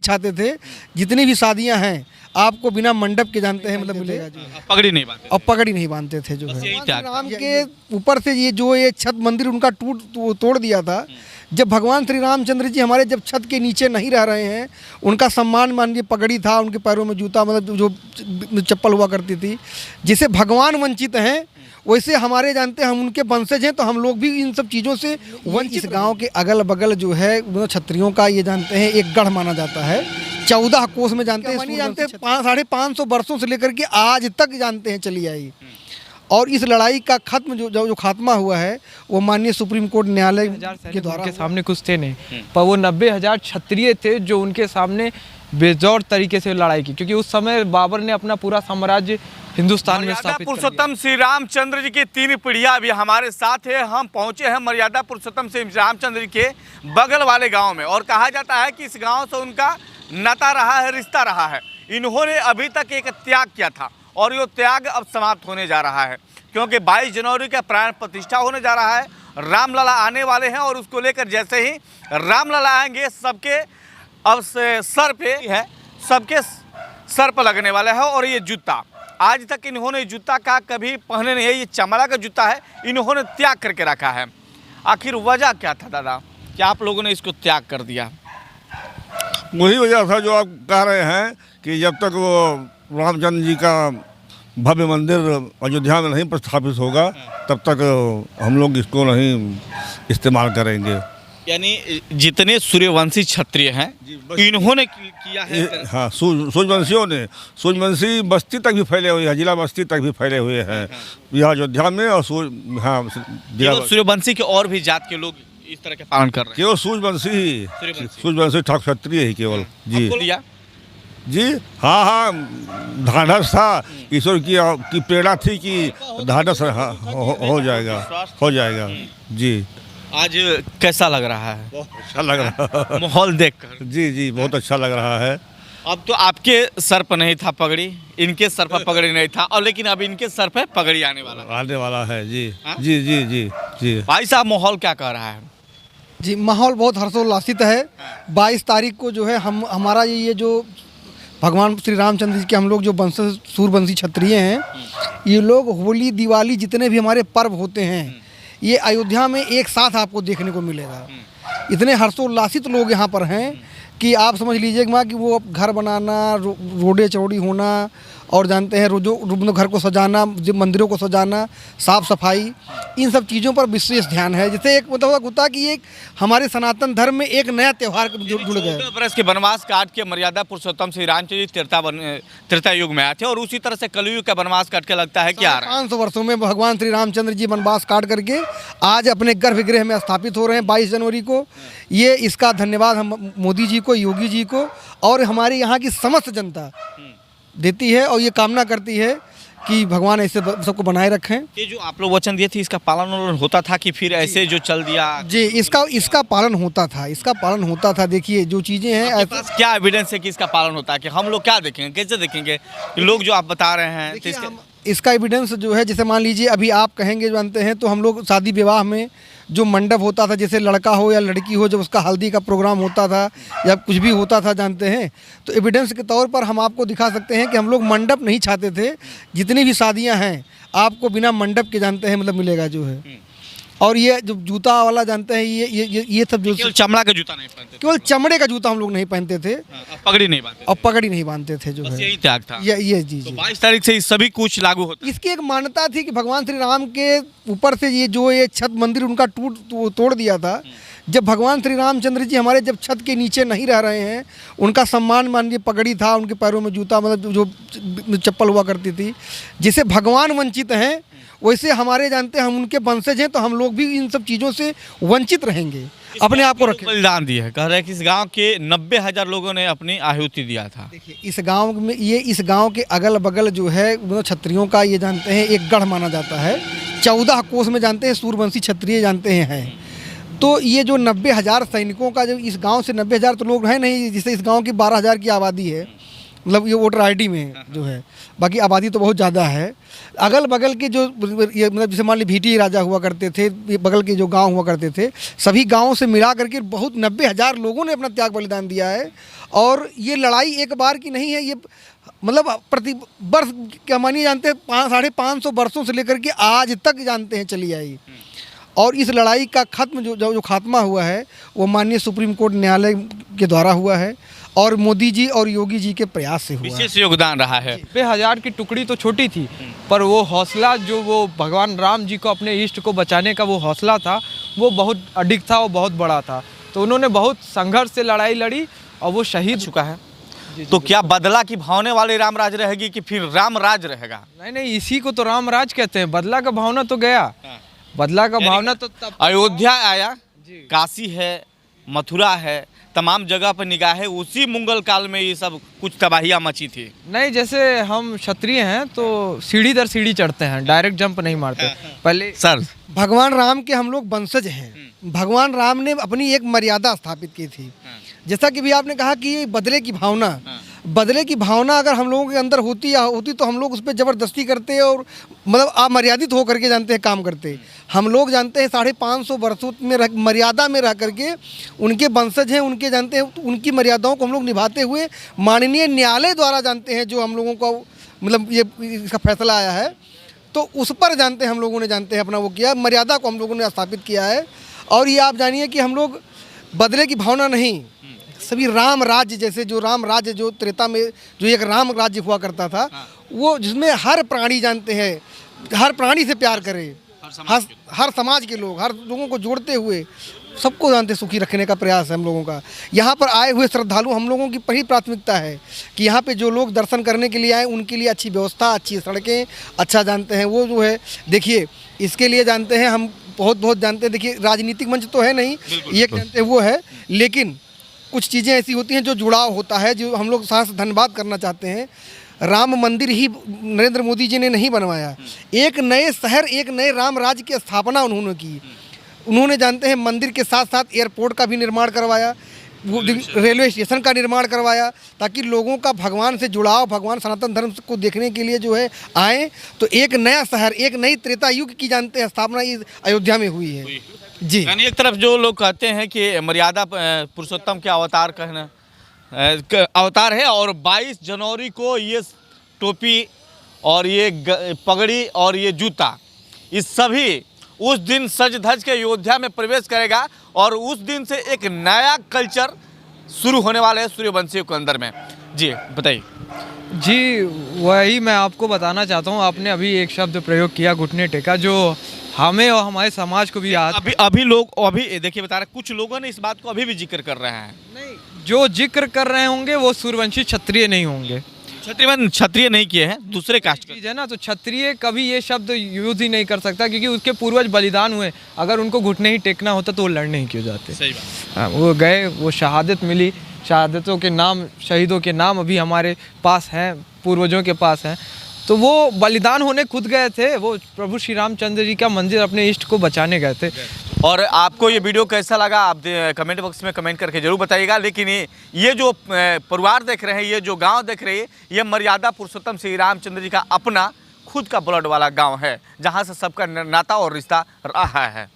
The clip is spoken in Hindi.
चाहते थे, जितनी भी शादियां हैं आपको बिना मंडप के जानते हैं मतलब मिलेगा जो है। पगड़ी नहीं बांधते और पगड़ी नहीं बांधते थे जो बस है। यही त्याग था। राम के ऊपर से ये छत मंदिर उनका तोड़ दिया था। जब भगवान श्री रामचंद्र जी हमारे जब छत के नीचे नहीं रह रहे हैं, उनका सम्मान मानिए पगड़ी था, उनके पैरों में जूता मतलब जो चप्पल हुआ करती थी, जिसे भगवान वंचित हैं वैसे हमारे जानते हैं हम उनके वंशज हैं, तो हम लोग भी इन सब चीज़ों से वंचित। इस गांव के अगल बगल जो है क्षत्रियों का ये जानते हैं एक गढ़ माना जाता है। 14 कोस में जानते हैं, जानते हैं 550 वर्षों से लेकर के आज तक जानते हैं चली आई। और इस लड़ाई का खत्म जो खात्मा हुआ है वो माननीय सुप्रीम कोर्ट न्यायालय के द्वारा उनके सामने कुछ थे नहीं, पर वो 90,000 क्षत्रिय थे जो उनके सामने बेजोड़ तरीके से लड़ाई की, क्योंकि उस समय बाबर ने अपना पूरा साम्राज्य हिंदुस्तान में स्थापित कर दिया। पुरुषोत्तम श्री रामचंद्र जी की 3 पीढ़ियां अभी हमारे साथ है। हम पहुंचे हैं मर्यादा पुरुषोत्तम श्री रामचंद्र जी के बगल वाले गांव में, और कहा जाता है कि इस गांव से उनका नाता रहा है, रिश्ता रहा है। इन्होंने अभी तक एक त्याग किया था और ये त्याग अब समाप्त होने जा रहा है, क्योंकि 22 जनवरी का प्राण प्रतिष्ठा होने जा रहा है। रामलला आने वाले हैं और उसको लेकर जैसे ही रामलला आएंगे सबके अब से सर पे है, सबके सर पर लगने वाला है। और ये जूता आज तक इन्होंने जूता का कभी पहने नहीं है, ये चमड़ा का जूता है, इन्होंने त्याग करके रखा है। आखिर वजह क्या था दादा कि आप लोगों ने इसको त्याग कर दिया? वही वजह था जो आप कह रहे हैं कि जब तक वो रामचंद्र जी का भव्य मंदिर अयोध्या में नहीं प्रस्थापित होगा तब तक हम लोग इसको नहीं इस्तेमाल करेंगे। यानी जितने सूर्यवंशी क्षत्रिय हैं इन्होंने किया है। हाँ, सूर्यवंशियों ने, सूर्यवंशी बस्ती तक भी फैले हुए हैं, जिला बस्ती तक भी फैले हुए हैं यहाँ अयोध्या में। और सूर्यवंशी के और भी जात के लोग इस तरह के पालन कर रहे हैं? केवल सूर्यवंशी ही, सूर्यवंशी ठाकुर क्षत्रिय ही केवल। जी जी हाँ हाँ, ढाढ़स था, ईश्वर की प्रेरणा थी कि ढाढ़स हो जाएगा। जी आज कैसा लग रहा है? बहुत अच्छा लग रहा है माहौल देखकर। जी बहुत अच्छा लग रहा है। अब तो आपके सर पर नहीं था पगड़ी, इनके सर पर पगड़ी नहीं था, और लेकिन अब इनके सर पर पगड़ी आने वाला है। जी हाँ? जी जी जी जी भाई साहब, माहौल क्या कह रहा है? जी माहौल बहुत हर्षोल्लासित है। 22 तारीख को जो है हमारा ये जो भगवान श्री रामचंद्र जी के हम लोग जो वंशज सूर्यवंशी क्षत्रिय हैं, ये लोग होली दिवाली जितने भी हमारे पर्व होते हैं ये अयोध्या में एक साथ आपको देखने को मिलेगा। इतने हर्षोल्लासित लोग यहाँ पर हैं कि आप समझ लीजिएगा कि वो घर बनाना, रोडे चौड़ी होना, और जानते हैं रोजो घर को सजाना, मंदिरों को सजाना, साफ़ सफाई, इन सब चीज़ों पर विशेष ध्यान है। जैसे एक मतलब होता कि एक हमारे सनातन धर्म में एक नया त्यौहार जुड़ गया। 14 बरस के वनवास काट के मर्यादा पुरुषोत्तम श्री रामचंद्र जी त्रेता युग में आए थे, और उसी तरह से कलयुग का वनवास काट के लगता है क्या 500 वर्षों में भगवान श्री रामचंद्र जी वनवास काट करके आज अपने गर्भगृह में स्थापित हो रहे हैं 22 जनवरी को। ये इसका धन्यवाद हम मोदी जी को, योगी जी को और हमारी यहाँ की समस्त जनता देती है, और ये कामना करती है कि भगवान ऐसे सबको बनाए रखें। ये जो आप लोग वचन दिए थे इसका पालन होता था कि फिर ऐसे जो चल दिया? जी इसका पालन होता था। देखिए जो चीज़ें हैं, क्या एविडेंस है कि इसका पालन होता है? कि हम लोग क्या देखेंगे, कैसे देखेंगे? लोग जो आप बता रहे हैं तो इसका एविडेंस जो है, जैसे मान लीजिए अभी आप कहेंगे जानते हैं तो हम लोग शादी विवाह में जो मंडप होता था, जैसे लड़का हो या लड़की हो, जब उसका हल्दी का प्रोग्राम होता था या कुछ भी होता था जानते हैं, तो एविडेंस के तौर पर हम आपको दिखा सकते हैं कि हम लोग मंडप नहीं चाहते थे। जितनी भी शादियां हैं आपको बिना मंडप के जानते हैं मतलब मिलेगा जो है। और ये जो जूता वाला जानते हैं ये सब जो केवल चमड़ा का जूता नहीं पहनते, केवल चमड़े का जूता हम लोग नहीं पहनते थे, पगड़ी नहीं बांधते, और पगड़ी नहीं बांधते थे जो है। यही त्याग था। ये जी तो 22 तारीख से सभी कुछ लागू होता है। इसकी एक मान्यता थी कि भगवान श्री राम के ऊपर से ये छत मंदिर उनका तोड़ दिया था। जब भगवान श्री रामचंद्र जी हमारे जब छत के नीचे नहीं रह रहे हैं, उनका सम्मान मानिए पगड़ी था, उनके पैरों में जूता मतलब जो चप्पल हुआ करती थी, जिसे भगवान वंचित हैं वैसे हमारे जानते हैं हम उनके वंशज हैं, तो हम लोग भी इन सब चीज़ों से वंचित रहेंगे। अपने आप को रखें। बलिदान दिया है, कह रहे हैं कि इस गांव के 90,000 लोगों ने अपनी आहुति दिया था। देखिए इस गांव के अगल बगल जो है क्षत्रियों का ये जानते हैं एक गढ़ माना जाता है। 14 कोस में जानते हैं सूर्यवंशी क्षत्रिय जानते हैं। तो ये जो 90,000 सैनिकों का, जो इस गांव से 90,000 तो लोग हैं नहीं, जिससे इस गांव की 12,000 की आबादी है, मतलब ये वोटर आईडी में जो है, बाकी आबादी तो बहुत ज़्यादा है। अगल बगल के जो ये मतलब जैसे मान ली भीटी राजा हुआ करते थे, ये बगल के जो गांव हुआ करते थे, सभी गांवों से मिला करके बहुत 90,000 लोगों ने अपना त्याग बलिदान दिया है। और ये लड़ाई एक बार की नहीं है, ये मतलब प्रति वर्ष क्या मानिए जानते हैं 550 वर्षों से लेकर के आज तक जानते हैं चली आई। और इस लड़ाई का खत्म जो खात्मा हुआ है वो माननीय सुप्रीम कोर्ट न्यायालय के द्वारा हुआ है और मोदी जी और योगी जी के प्रयास से हुआ है। विशेष योगदान रहा है। 90,000 की टुकड़ी तो छोटी थी, पर वो हौसला जो वो भगवान राम जी को अपने इष्ट को बचाने का वो हौसला था, वो बहुत अडिग था, वो बहुत बड़ा था। तो उन्होंने बहुत संघर्ष से लड़ाई लड़ी और वो शहीद चुका है। तो क्या बदला की भावने वाली राम राज रहेगी कि फिर राम राज रहेगा? नहीं, इसी को तो राम राज कहते हैं। बदला का भावना तो गया, बदला का भावना तो तब अयोध्या आया, काशी है, मथुरा है, तमाम जगह पर निगाह है। उसी मुगल काल में ये सब कुछ तबाहियाँ मची थी। नहीं, जैसे हम क्षत्रिय हैं तो सीढ़ी दर सीढ़ी चढ़ते हैं, डायरेक्ट जंप नहीं मारते। पहले सर, भगवान राम के हम लोग वंशज हैं। भगवान राम ने अपनी एक मर्यादा स्थापित की थी। जैसा कि भी आपने कहा कि बदले की भावना अगर हम लोगों के अंदर होती तो हम लोग उस पर ज़बरदस्ती करते और मतलब अमर्यादित हो करके जानते हैं काम करते। हम लोग जानते हैं 550 वर्षों में मर्यादा में रह करके उनके वंशज हैं, उनके जानते हैं उनकी मर्यादाओं को हम लोग निभाते हुए माननीय न्यायालय द्वारा जानते हैं जो हम लोगों का मतलब ये इसका फैसला आया है, तो उस पर जानते हैं हम लोगों ने जानते हैं अपना वो किया, मर्यादा को हम लोगों ने स्थापित किया है। और ये आप जानिए कि हम लोग बदले की भावना नहीं, सभी राम राज्य जैसे जो राम राज्य जो त्रेता में जो एक राम राज्य हुआ करता था, वो जिसमें हर प्राणी जानते हैं, हर प्राणी से प्यार करे, हर समाज के लोग, हर लोगों को जोड़ते हुए सबको जानते सुखी रखने का प्रयास है हम लोगों का। यहाँ पर आए हुए श्रद्धालु हम लोगों की पहली प्राथमिकता है कि यहाँ पे जो लोग दर्शन करने के लिए आए उनके लिए अच्छी व्यवस्था, अच्छी सड़कें, अच्छा जानते हैं वो जो है। देखिए इसके लिए जानते हैं हम बहुत जानते हैं, देखिए राजनीतिक मंच तो है नहीं, ये जानते हैं वो है, लेकिन कुछ चीज़ें ऐसी होती हैं जो जुड़ाव होता है, जो हम लोग साथ धन्यवाद करना चाहते हैं। राम मंदिर ही नरेंद्र मोदी जी ने नहीं बनवाया, एक नए शहर, एक नए राम राज्य की स्थापना उन्होंने की। उन्होंने जानते हैं मंदिर के साथ साथ एयरपोर्ट का भी निर्माण करवाया, वो रेलवे स्टेशन का निर्माण करवाया, ताकि लोगों का भगवान से जुड़ाव, भगवान सनातन धर्म को देखने के लिए जो है आए। तो एक नया शहर, एक नई त्रेता युग की जानते हैं स्थापना इस अयोध्या में हुई है जी। यानी एक तरफ जो लोग कहते हैं कि मर्यादा पुरुषोत्तम के अवतार कहना अवतार है, और 22 जनवरी को ये टोपी और ये पगड़ी और ये जूता, इस सभी उस दिन सज धज के अयोध्या में प्रवेश करेगा और उस दिन से एक नया कल्चर शुरू होने वाला है सूर्यवंशियों के अंदर में। जी बताइए। जी वही मैं आपको बताना चाहता हूँ। आपने अभी एक शब्द प्रयोग किया घुटने टेका, जो हमें और हमारे समाज को भी याद अभी देखिए बता रहे कुछ लोगों ने इस बात को अभी भी जिक्र कर रहे हैं। नहीं, जो जिक्र कर रहे होंगे वो सूर्यवंशी क्षत्रिय नहीं होंगे। क्षत्रिय नहीं किए हैं, दूसरे कास्ट चीज है ना, तो क्षत्रिय कभी ये शब्द यूज ही नहीं कर सकता, क्योंकि उसके पूर्वज बलिदान हुए। अगर उनको घुटने ही टेकना होता तो वो लड़ने ही क्यों जाते। सही बात। हाँ, वो गए, वो शहादत मिली, शहादतों के नाम, शहीदों के नाम अभी हमारे पास हैं, पूर्वजों के पास हैं, तो वो बलिदान होने खुद गए थे। वो प्रभु श्री रामचंद्र जी का मंदिर अपने इष्ट को बचाने गए थे। और आपको ये वीडियो कैसा लगा आप कमेंट बॉक्स में कमेंट करके जरूर बताइएगा। लेकिन ये जो परिवार देख रहे हैं, ये जो गांव देख रहे हैं, ये मर्यादा पुरुषोत्तम श्री रामचंद्र जी का अपना खुद का ब्लड वाला गांव है, जहां से सबका नाता और रिश्ता रहा है।